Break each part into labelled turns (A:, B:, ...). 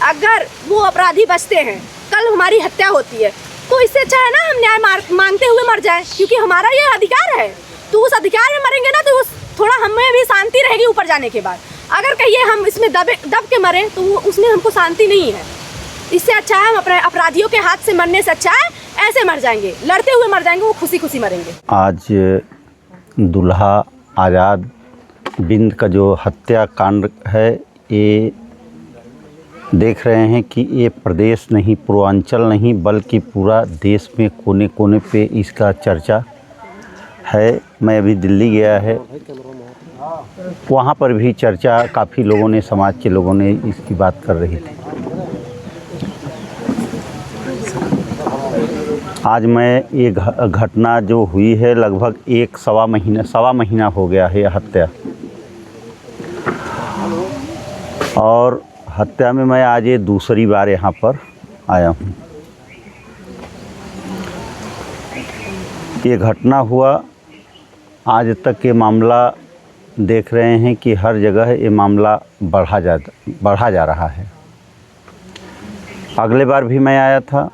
A: अगर वो अपराधी बचते हैं, कल हमारी हत्या होती है, तो इससे अच्छा है ना हम न्याय मांगते हुए मर जाए, क्योंकि हमारा ये अधिकार है। तो उस अधिकार में मरेंगे ना तो थोड़ा हमें भी शांति रहेगी ऊपर जाने के बाद। अगर कहिए हम इसमें दब के मरें तो उसमें हमको शांति नहीं है। इससे अच्छा है हम अपने अपराधियों के हाथ से मरने से अच्छा है ऐसे मर जाएंगे, लड़ते हुए मर जाएंगे, वो खुशी खुशी मरेंगे।
B: आज दुल्हा आज़ाद बिंद का जो हत्याकांड है, ये देख रहे हैं कि ये प्रदेश नहीं, पूर्वांचल नहीं, बल्कि पूरा देश में कोने कोने पे इसका चर्चा है। मैं अभी दिल्ली गया है, वहाँ पर भी चर्चा काफ़ी लोगों ने, समाज के लोगों ने इसकी बात कर रही थी। आज मैं ये घटना जो हुई है, लगभग सवा महीना हो गया है यह हत्या, और हत्या में मैं आज ये दूसरी बार यहाँ पर आया हूँ। ये घटना हुआ, आज तक ये मामला देख रहे हैं कि हर जगह ये मामला बढ़ा जा रहा है। अगले बार भी मैं आया था,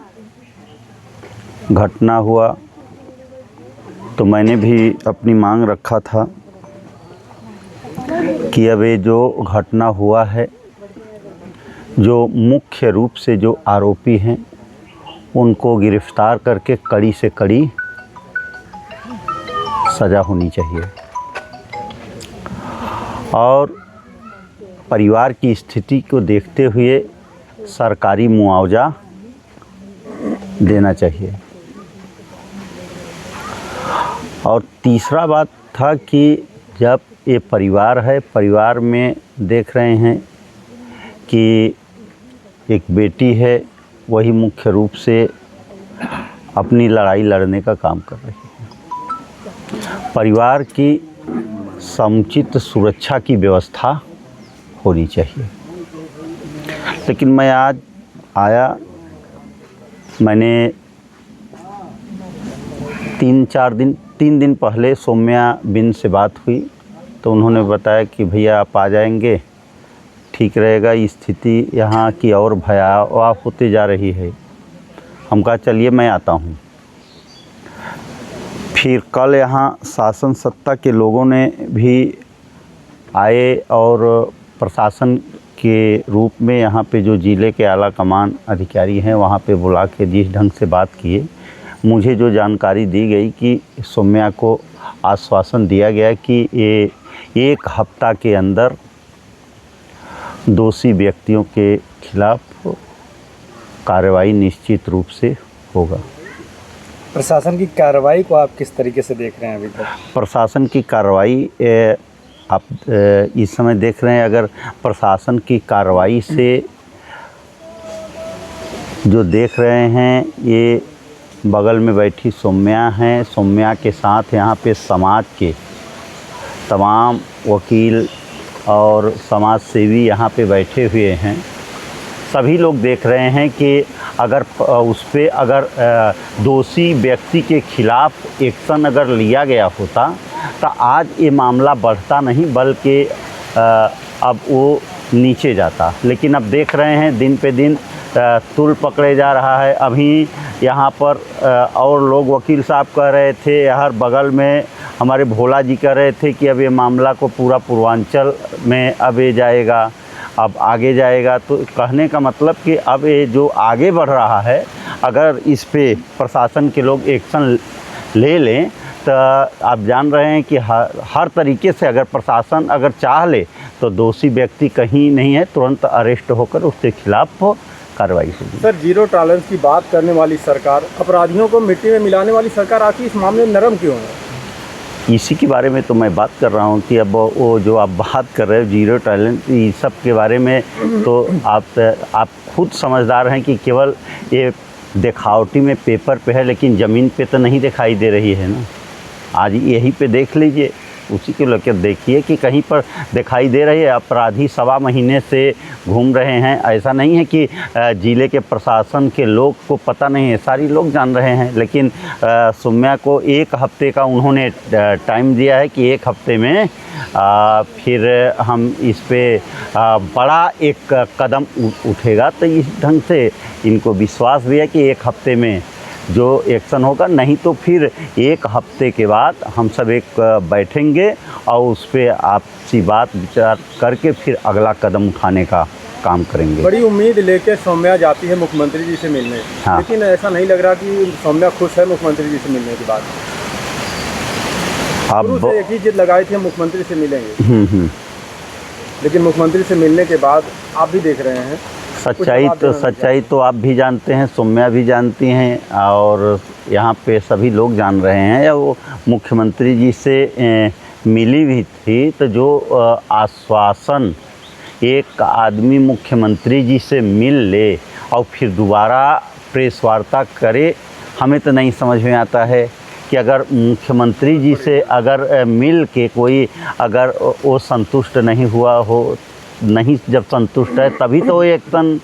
B: घटना हुआ तो मैंने भी अपनी मांग रखा था कि अब ये जो घटना हुआ है, जो मुख्य रूप से जो आरोपी हैं उनको गिरफ्तार करके कड़ी से कड़ी सज़ा होनी चाहिए, और परिवार की स्थिति को देखते हुए सरकारी मुआवजा देना चाहिए। और तीसरा बात था कि जब ये परिवार है, परिवार में देख रहे हैं कि एक बेटी है, वही मुख्य रूप से अपनी लड़ाई लड़ने का काम कर रही है। परिवार की समुचित सुरक्षा की व्यवस्था होनी चाहिए। लेकिन मैं आज आया, मैंने 3 दिन पहले सौम्या बिन से बात हुई तो उन्होंने बताया कि भैया आप आ जाएंगे, ठीक रहेगा, स्थिति यहाँ की और भयावह होते जा रही है। हम कहा चलिए मैं आता हूँ। फिर कल यहाँ शासन सत्ता के लोगों ने भी आए और प्रशासन के रूप में यहाँ पे जो ज़िले के आला कमान अधिकारी हैं वहाँ पे बुला के जिस ढंग से बात किए, मुझे जो जानकारी दी गई कि सौम्या को आश्वासन दिया गया कि ये 1 हफ्ता के अंदर दोषी व्यक्तियों के खिलाफ कार्रवाई निश्चित रूप से होगा।
C: प्रशासन की कार्रवाई को आप किस तरीके से देख रहे हैं अभी तक?
B: प्रशासन की कार्रवाई आप इस समय देख रहे हैं, अगर प्रशासन की कार्रवाई से जो देख रहे हैं, ये बगल में बैठी सौम्या हैं, सौम्या के साथ यहाँ पे समाज के तमाम वकील और समाज सेवी यहाँ पे बैठे हुए हैं। सभी लोग देख रहे हैं कि अगर उस पर अगर दोषी व्यक्ति के खिलाफ एक्शन अगर लिया गया होता तो आज ये मामला बढ़ता नहीं, बल्कि अब वो नीचे जाता। लेकिन अब देख रहे हैं दिन पे दिन तूल पकड़े जा रहा है। अभी यहाँ पर और लोग, वकील साहब कह रहे थे, हर बगल में हमारे भोला जी कह रहे थे कि अब ये मामला को पूरा पूर्वांचल में अब ये जाएगा, अब आगे जाएगा। तो कहने का मतलब कि अब ये जो आगे बढ़ रहा है, अगर इस पे प्रशासन के लोग एक्शन ले लें तो आप जान रहे हैं कि हर तरीके से अगर प्रशासन अगर चाह ले तो दोषी व्यक्ति कहीं नहीं है, तुरंत अरेस्ट होकर उसके खिलाफ कार्रवाई होगी।
C: सर, जीरो टॉलरेंस की बात करने वाली सरकार, अपराधियों को मिट्टी में मिलाने वाली सरकार आखिर इस मामले में नरम क्यों है?
B: इसी के बारे में तो मैं बात कर रहा हूँ कि अब वो जो आप बात कर रहे हो जीरो टॉलरेंस, इस सब के बारे में तो आप खुद समझदार हैं कि केवल ये दिखावटी में पेपर पे है, लेकिन ज़मीन पे तो नहीं दिखाई दे रही है ना। आज यहीं पे देख लीजिए उसी को लेकर देखिए कि कहीं पर दिखाई दे रही है अपराधी 1.25 महीने से घूम रहे हैं। ऐसा नहीं है कि ज़िले के प्रशासन के लोग को पता नहीं है, सारी लोग जान रहे हैं, लेकिन सौम्या को 1 हफ्ते का उन्होंने टाइम दिया है कि 1 हफ्ते में फिर हम इस पे बड़ा एक कदम उठेगा। तो इस ढंग से इनको विश्वास भी है कि 1 हफ्ते में जो एक्शन होगा, नहीं तो फिर 1 हफ्ते के बाद हम सब एक बैठेंगे और उस पर आपसी बात विचार करके फिर अगला कदम उठाने का काम करेंगे।
C: बड़ी उम्मीद लेकर सौम्या जाती है मुख्यमंत्री जी से मिलने,
B: हाँ।
C: लेकिन ऐसा नहीं लग रहा कि सौम्या खुश है मुख्यमंत्री जी से मिलने के बाद। शुरू से एक ही जिद लगाई थी, मुख्यमंत्री से मिलेंगे, लेकिन मुख्यमंत्री से मिलने के बाद आप भी देख रहे हैं
B: सच्चाई तो आप भी जानते हैं, सौम्या भी जानती हैं और यहाँ पे सभी लोग जान रहे हैं। या वो मुख्यमंत्री जी से मिली भी थी, तो जो आश्वासन एक आदमी मुख्यमंत्री जी से मिल ले और फिर दोबारा प्रेस वार्ता करे, हमें तो नहीं समझ में आता है कि अगर मुख्यमंत्री जी से अगर मिल के कोई अगर वो संतुष्ट नहीं हुआ हो, नहीं जब संतुष्ट है तभी तो वो एक्शन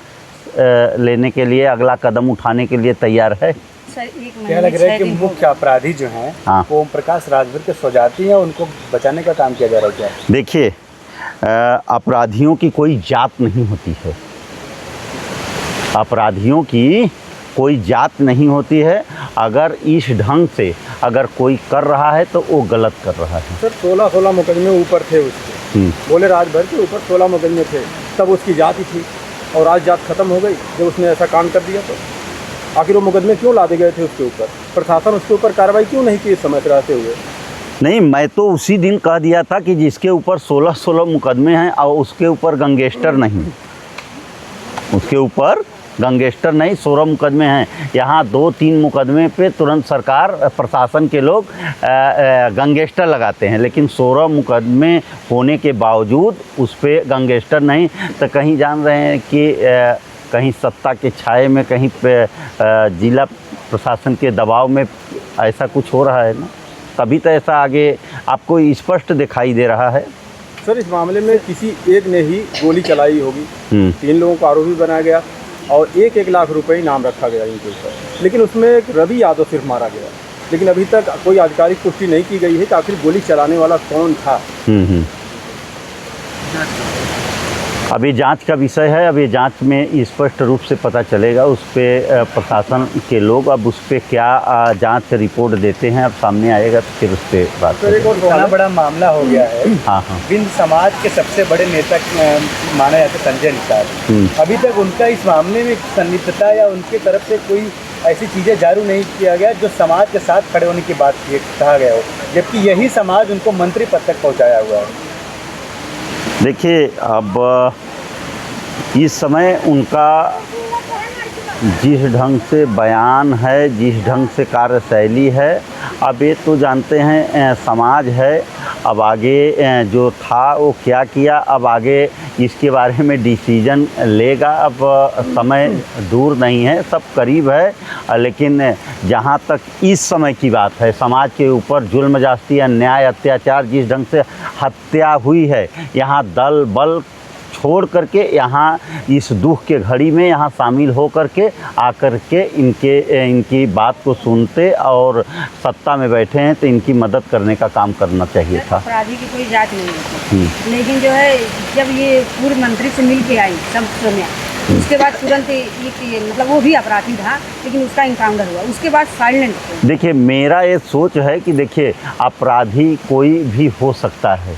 B: लेने के लिए अगला कदम उठाने के लिए तैयार है।
C: क्या लग रहा है कि मुख्य अपराधी जो हैं,
B: हाँ,
C: वो ओम प्रकाश राजभर के स्वजाती हैं, उनको बचाने का काम किया जा रहा है क्या?
B: देखिए, अपराधियों की कोई जात नहीं होती है, अपराधियों की कोई जात नहीं होती है। अगर इस ढंग से अगर कोई कर रहा है तो वो गलत कर रहा है।
C: सर 16 मुकदमे ऊपर थे उसके, बोले राजभर के ऊपर 16 मुकदमे थे, तब उसकी जात ही थी और आज जात खत्म हो गई जब उसने ऐसा काम कर दिया। तो आखिर वो मुकदमे क्यों लादे गए थे उसके ऊपर? प्रशासन उसके ऊपर कार्रवाई क्यों नहीं की इस समय से रहते हुए?
B: नहीं, मैं तो उसी दिन कह दिया था कि जिसके ऊपर 16 मुकदमे हैं और उसके ऊपर गैंगस्टर नहीं, उसके ऊपर गैंगस्टर नहीं, 16 मुकदमे हैं। यहाँ 2-3 मुकदमे पे तुरंत सरकार प्रशासन के लोग गैंगस्टर लगाते हैं, लेकिन 16 मुकदमे होने के बावजूद उस पे गैंगस्टर नहीं। तो कहीं जान रहे हैं कि कहीं सत्ता के छाये में, कहीं पे जिला प्रशासन के दबाव में ऐसा कुछ हो रहा है ना, तभी तो ऐसा आगे आपको स्पष्ट दिखाई दे रहा है।
C: सर इस मामले में किसी एक ने ही गोली चलाई होगी, 3 लोगों को आरोपी बनाया गया और 1-1 लाख रुपए इनाम रखा गया इनके ऊपर, लेकिन उसमें एक रवि यादव सिर्फ मारा गया, लेकिन अभी तक कोई आधिकारिक पुष्टि नहीं की गई है कि आखिर गोली चलाने वाला कौन था।
B: अभी जांच का विषय है, अभी जांच में स्पष्ट रूप से पता चलेगा। उस पर प्रशासन के लोग अब उस पर क्या जांच रिपोर्ट देते हैं, अब सामने आएगा तो फिर उस पर बात
C: सर एक और बड़ा बड़ा मामला हो गया है।
B: हाँ,
C: बिंद समाज के सबसे बड़े नेता माने जाते संजय निषाद, अभी तक उनका इस मामले में संलिप्तता या उनकी तरफ से कोई ऐसी चीज़ें जारी नहीं किया गया जो समाज के साथ खड़े होने की बात कहा गया हो, जबकि यही समाज उनको मंत्री पद तक पहुँचाया हुआ है।
B: देखिए, अब इस समय उनका जिस ढंग से बयान है, जिस ढंग से कार्यशैली है, अब ये तो जानते हैं समाज है, अब आगे जो था वो क्या किया, अब आगे इसके बारे में डिसीजन लेगा। अब समय दूर नहीं है, सब करीब है, लेकिन जहाँ तक इस समय की बात है, समाज के ऊपर जुल्म ज्यादती, अन्याय, अत्याचार, जिस ढंग से हत्या हुई है, यहाँ दल बल छोड़ करके यहाँ इस दुख के घड़ी में यहाँ शामिल हो करके आकर के इनकी बात को सुनते और सत्ता में बैठे हैं, तो इनकी मदद करने का काम करना चाहिए था।
D: अपराधी की कोई जात नहीं होती, लेकिन जो है जब ये पूर्व मंत्री से मिल के आई सब सौम्या, उसके बाद तुरंत ये मतलब वो भी अपराधी था, लेकिन उसका इनकाउंटर हुआ, उसके बाद साइलेंट।
B: देखिए, मेरा ये सोच है कि देखिए, अपराधी कोई भी हो सकता है,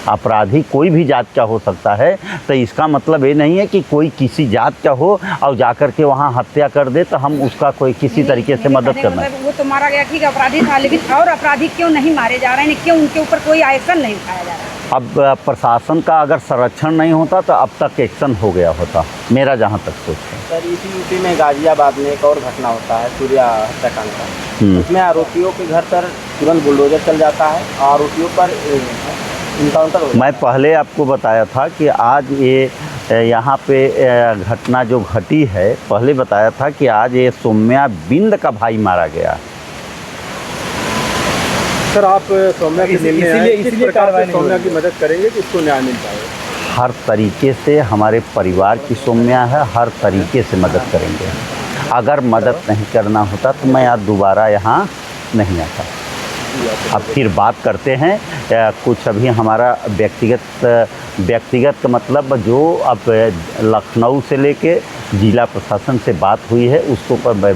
B: अपराधी कोई भी जात का हो सकता है, तो इसका मतलब ये नहीं है कि कोई किसी जात का हो और जाकर के वहाँ हत्या कर दे तो हम उसका कोई किसी तरीके से मदद करना।
D: वो तो मारा गया, ठीक है, अपराधी था, लेकिन और अपराधी क्यों नहीं मारे जा रहे हैं, क्यों उनके ऊपर कोई एक्शन नहीं उठाया जा रहा है?
B: अब प्रशासन का अगर संरक्षण नहीं होता तो अब तक एक्शन हो गया होता, मेरा जहाँ तक सोच है।
E: सर इसी यूपी में गाजियाबाद में एक और घटना होता है, सूर्या हत्याकांड का, उसमें आरोपियों के घर पर तुरंत बुलडोजर चल जाता है, आरोपियों पर इनकाउंटर।
B: मैं पहले आपको बताया था कि आज ये यहाँ पे घटना जो घटी है, पहले बताया था कि आज ये सौम्या बिंद का भाई मारा गया।
C: सर आप सौम्या की इसीलिए कार्रवाई सौम्या की मदद करेंगे कि इसको न्याय मिल पाए?
B: हर तरीके से हमारे परिवार की सौम्या है, हर तरीके से मदद करेंगे। अगर मदद नहीं करना होता तो मैं आज दोबारा यहाँ नहीं आता। अब फिर बात करते हैं कुछ अभी हमारा व्यक्तिगत मतलब जो अब लखनऊ से लेके जिला प्रशासन से बात हुई है उसको पर मैं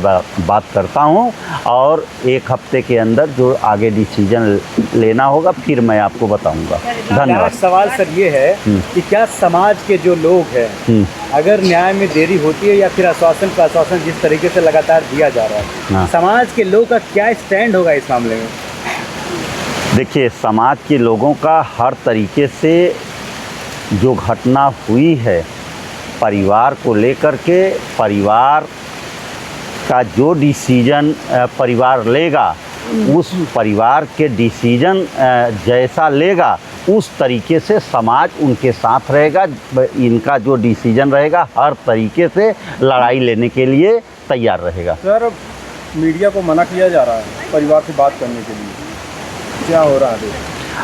B: बात करता हूँ, और एक हफ्ते के अंदर जो आगे डिसीजन लेना होगा फिर मैं आपको बताऊंगा। धन्यवाद।
C: सवाल सर ये है कि क्या समाज के जो लोग हैं अगर न्याय में देरी होती है या फिर आश्वासन पर आश्वासन जिस तरीके से लगातार दिया जा रहा है,
B: हाँ।
C: समाज के लोगों का क्या स्टैंड होगा इस मामले में?
B: देखिए, समाज के लोगों का हर तरीके से जो घटना हुई है परिवार को लेकर के, परिवार का जो डिसीजन परिवार लेगा उस परिवार के डिसीजन जैसा लेगा उस तरीके से समाज उनके साथ रहेगा। इनका जो डिसीजन रहेगा हर तरीके से लड़ाई लेने के लिए तैयार रहेगा।
C: सर मीडिया को मना किया जा रहा है परिवार से बात करने के लिए, क्या हो रहा है?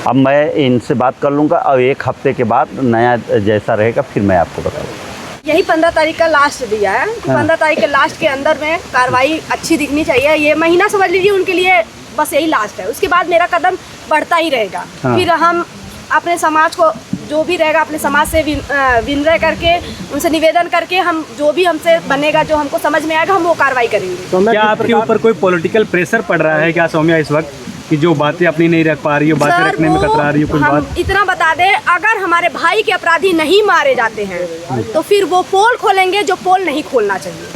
B: अब मैं इनसे बात कर लूँगा और एक हफ्ते के बाद नया जैसा रहेगा फिर मैं आपको बताऊँगा।
A: यही 15 तारीख का लास्ट दिया है, 15 तारीख के लास्ट के अंदर में कार्रवाई अच्छी दिखनी चाहिए। ये महीना समझ लीजिए उनके लिए बस यही लास्ट है, उसके बाद मेरा कदम बढ़ता ही रहेगा।
B: हाँ।
A: फिर हम अपने समाज को जो भी रहेगा अपने समाज से विनय करके उनसे निवेदन करके हम जो भी हमसे बनेगा जो हमको समझ में आएगा हम वो कार्रवाई करेंगे।
C: क्या आपके ऊपर कोई पॉलिटिकल प्रेशर पड़ रहा है क्या सौम्या इस वक्त कि जो बातें अपनी नहीं रख पा रही हो, बातें रखने में कतरा रही हो? कोई
A: हम
C: बात
A: इतना बता दें, अगर हमारे भाई के अपराधी नहीं मारे जाते हैं तो फिर वो पोल खोलेंगे जो पोल नहीं खोलना चाहिए,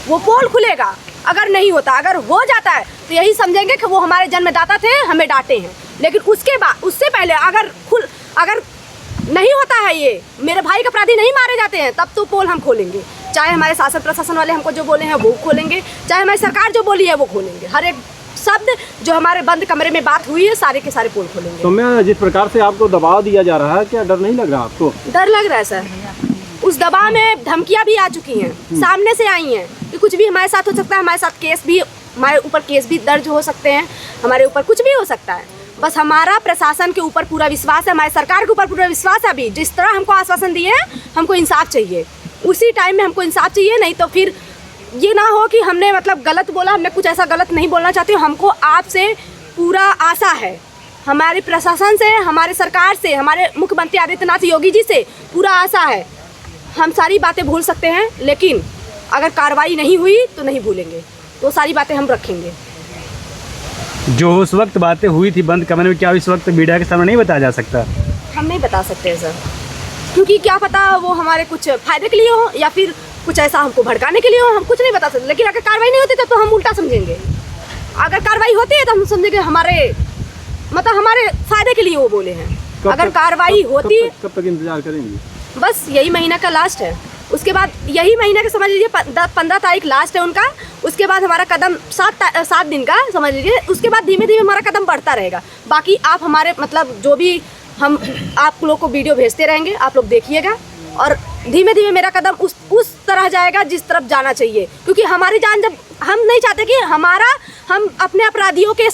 A: वो पोल खुलेगा। अगर नहीं होता, अगर हो जाता है तो यही समझेंगे कि वो हमारे जन्मदाता थे, हमें डांटे हैं। लेकिन उसके बाद उससे पहले अगर नहीं होता है, ये मेरे भाई के अपराधी नहीं मारे जाते हैं, तब तो पोल हम खोलेंगे। चाहे हमारे शासन प्रशासन वाले हमको जो बोले हैं वो खोलेंगे, चाहे हमारी सरकार जो बोली है वो खोलेंगे। हर एक शब्द जो हमारे बंद कमरे में बात हुई है सारे के सारे पोल खोलेंगे।
C: तो मैं जिस प्रकार से आपको दबाव दिया जा रहा है, क्या डर नहीं लग रहा आपको?
A: डर लग रहा है सर, उस दबाव में धमकियां भी आ चुकी हैं, सामने से आई हैं कि कुछ भी हमारे साथ हो सकता है, हमारे साथ केस भी, हमारे ऊपर केस भी दर्ज हो सकते हैं, हमारे ऊपर कुछ भी हो सकता है। बस हमारा प्रशासन के ऊपर पूरा विश्वास है, हमारी सरकार के ऊपर पूरा विश्वास है। अभी जिस तरह हमको आश्वासन दिए हैं, हमको इंसाफ चाहिए, उसी टाइम में हमको इंसाफ चाहिए। नहीं तो फिर ये ना हो कि हमने मतलब गलत बोला, हमने कुछ ऐसा गलत नहीं बोलना चाहती। हमको आपसे पूरा आशा है, हमारे प्रशासन से, हमारे सरकार से, हमारे मुख्यमंत्री आदित्यनाथ योगी जी से पूरा आशा है। हम सारी बातें भूल सकते हैं, लेकिन अगर कार्रवाई नहीं हुई तो नहीं भूलेंगे, तो सारी बातें हम रखेंगे।
C: जो उस वक्त बातें हुई थी बंद कमरे में, क्या इस वक्त मीडिया के सामने नहीं बताया जा सकता?
A: हम नहीं बता सकते हैं सर, क्योंकि क्या पता वो हमारे कुछ फायदे के लिए हो या फिर कुछ ऐसा हमको भड़काने के लिए हो, हम कुछ नहीं बता सकते। लेकिन अगर कार्रवाई नहीं होती तो हम उल्टा समझेंगे, अगर कार्रवाई होती है तो हम समझेंगे हमारे मतलब हमारे फायदे के लिए वो बोले हैं। अगर कार्रवाई होती,
C: कब तक इंतजार करेंगे?
A: बस यही महीना का लास्ट है, उसके बाद यही महीना का समझ लीजिए 15 तारीख लास्ट है उनका। उसके बाद हमारा कदम 7 दिन का समझ लीजिए, उसके बाद धीमे धीमे हमारा कदम बढ़ता रहेगा। बाकी आप हमारे मतलब जो भी हम आप लोग को वीडियो भेजते रहेंगे, आप लोग देखिएगा, और धीमे धीमे मेरा कदम उस तरह जाएगा जिस तरफ जाना चाहिए। क्योंकि हमारी जान, जब हम नहीं चाहते कि हम अपने अपराधियों के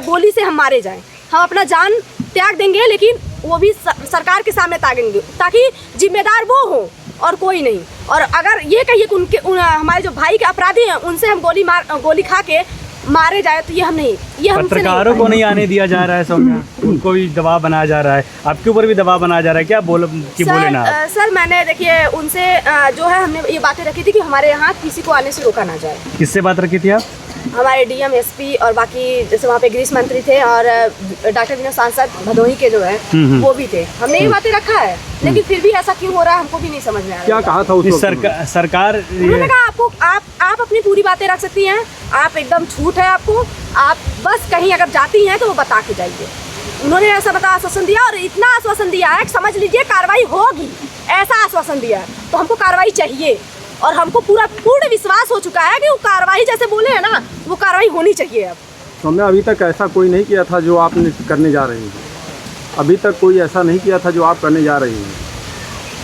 A: गोली से हम मारे जाएं, हम अपना जान त्याग देंगे, लेकिन वो भी सरकार के सामने त्यागेंगे ताकि जिम्मेदार वो हो और कोई नहीं। और अगर ये कहिए कि हमारे जो भाई के अपराधी हैं उनसे हम गोली खा के मारे जाए तो ये हम नहीं, ये हमसे नहीं।
C: पत्रकारों को नहीं आने दिया जा रहा है सौम्या, उनको भी दबाव बनाया जा रहा है, आपके ऊपर भी दबाव बनाया जा रहा है, क्या बोले ना आप?
A: सर मैंने देखिए उनसे जो है हमने ये बातें रखी थी कि हमारे यहाँ किसी को आने से रोका ना जाए।
C: किससे बात रखी थी आप?
A: हमारे डीएम एसपी और बाकी जैसे वहाँ पे गृह मंत्री थे और डॉक्टर विनोद सांसद भदोही के जो है वो भी थे, हमने ये बातें रखा है। लेकिन फिर भी ऐसा क्यों हो रहा है हमको भी नहीं समझ में आ रहा।
C: क्या कहा था उस सरकार?
A: उन्होंने कहा आपको आप अपनी पूरी बातें रख सकती हैं, आप एकदम छूट है आपको, आप बस कहीं अगर जाती हैं तो वो बता के जाइए। उन्होंने ऐसा आश्वासन दिया, और इतना आश्वासन दिया है समझ लीजिए कार्रवाई होगी, ऐसा आश्वासन दिया है। तो हमको कार्रवाई चाहिए और हमको पूर्ण विश्वास हो चुका है कि वो कार्रवाई जैसे बोले हैं ना, वो कार्रवाई होनी चाहिए। अब
F: सौम्या, अभी तक ऐसा कोई नहीं किया था जो आप करने जा रही हैं, अभी तक कोई ऐसा नहीं किया था जो आप करने जा रही हैं।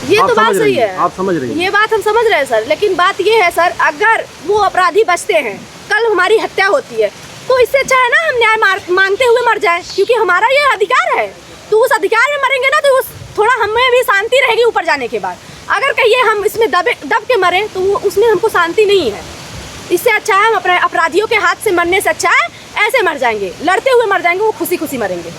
A: ये तो बात सही है,
F: आप समझ रही हैं,
A: ये बात हम समझ रहे हैं सर। लेकिन बात ये है सर, अगर वो अपराधी बचते हैं, कल हमारी हत्या होती है, तो इससे अच्छा है ना हम न्याय मांगते हुए मर जाए, क्योंकि हमारा ये अधिकार है। तो उस अधिकार में मरेंगे ना तो उस थोड़ा हमें भी शांति रहेगी ऊपर जाने के बाद। अगर कहिए हम इसमें दब के मरे तो उसमें हमको शांति नहीं है। इससे अच्छा है हम अपने अपराधियों के हाथ से मरने से अच्छा है ऐसे मर जाएंगे, लड़ते हुए मर जाएंगे, वो खुशी खुशी मरेंगे।